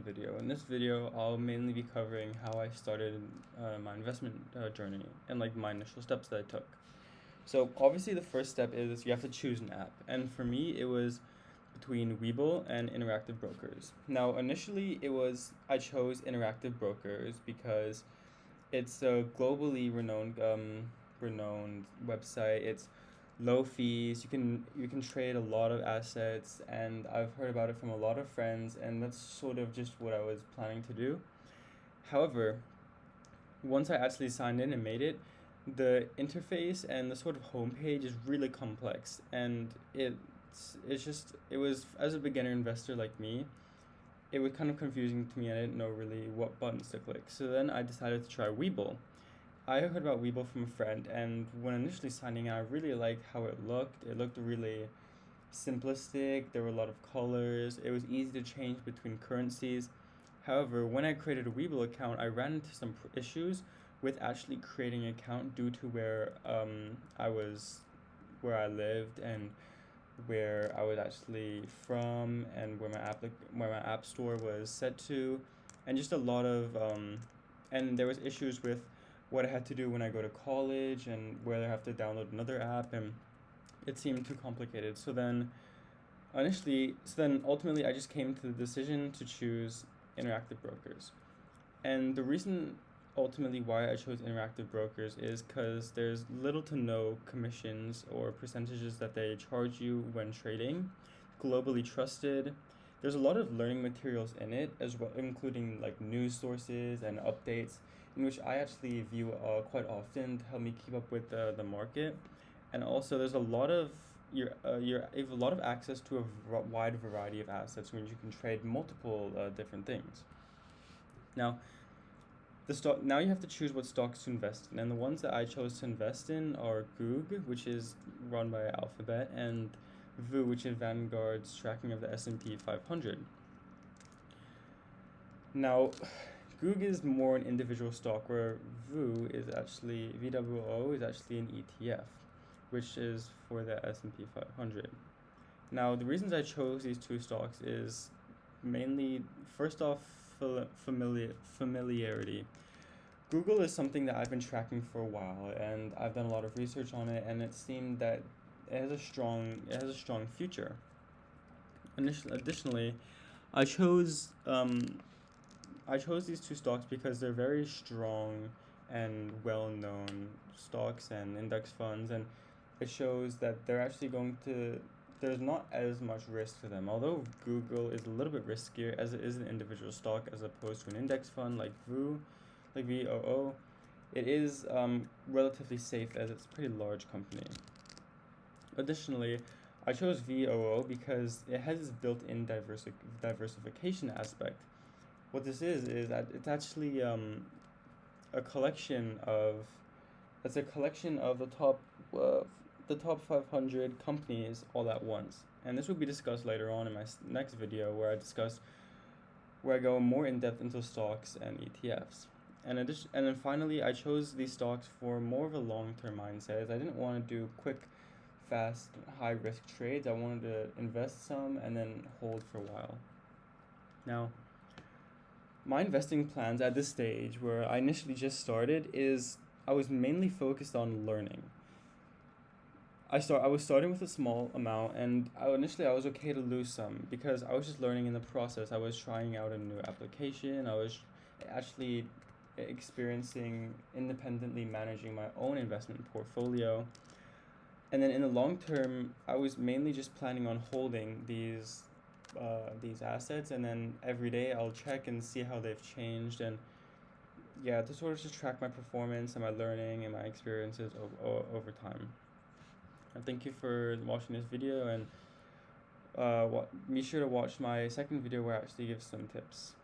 Video. In this video, I'll mainly be covering how I started my investment journey and like my initial steps that I took. So obviously the first step is you have to choose an app, and for me it was between Webull and Interactive Brokers. Now initially I chose Interactive Brokers because it's a globally renowned website. It's low fees. You can trade a lot of assets, and I've heard about it from a lot of friends, and that's sort of just what I was planning to do. However, once I actually signed in and made it, the interface and the sort of homepage is really complex, and it was, as a beginner investor like me, it was kind of confusing to me. I didn't know really what buttons to click. So then I decided to try Webull. I heard about Webull from a friend, and when initially signing in, I really liked how it looked. It looked really simplistic. There were a lot of colors. It was easy to change between currencies. However, when I created a Webull account, I ran into some issues with actually creating an account due to where I lived, and where I was actually from, and where my app store was set to, and just a lot of and there was issues with what I had to do when I go to college, and whether I have to download another app, and it seemed too complicated. So then ultimately I just came to the decision to choose Interactive Brokers. And the reason ultimately why I chose Interactive Brokers is because there's little to no commissions or percentages that they charge you when trading. Globally trusted. There's a lot of learning materials in it as well, including like news sources and updates, in which I actually view quite often to help me keep up with the market. And also, there's a lot of you have a lot of access to a wide variety of assets, which you can trade multiple different things. Now, now you have to choose what stocks to invest in, and the ones that I chose to invest in are Goog, which is run by Alphabet, and VOO, which is Vanguard's tracking of the S&P 500. Now, Goog is more an individual stock, where VWO is actually an ETF, which is for the S&P 500. Now, the reasons I chose these two stocks is mainly, first off, familiarity. Google is something that I've been tracking for a while, and I've done a lot of research on it, and it seemed that it has a strong future. Additionally, I chose these two stocks because they're very strong and well-known stocks and index funds, and it shows that there's not as much risk to them. Although Google is a little bit riskier as it is an individual stock as opposed to an index fund like VOO, it is relatively safe as it's a pretty large company. Additionally, I chose VOO because it has this built-in diversification aspect. What this is that it's actually a collection of the top 500 companies all at once, and this will be discussed later on in my next video, where I go more in depth into stocks and ETFs. And then finally, I chose these stocks for more of a long-term mindset, as I didn't want to do quick, fast, high-risk trades. I wanted to invest some and then hold for a while. Now, my investing plans at this stage, where I initially just started, is I was mainly focused on learning. I was starting with a small amount, and initially I was okay to lose some because I was just learning in the process. I was trying out a new application. I was actually experiencing independently managing my own investment portfolio. And then in the long term, I was mainly just planning on holding these assets, and then every day I'll check and see how they've changed, and yeah, to sort of just track my performance and my learning and my experiences over time. And thank you for watching this video, and be sure to watch my second video where I actually give some tips.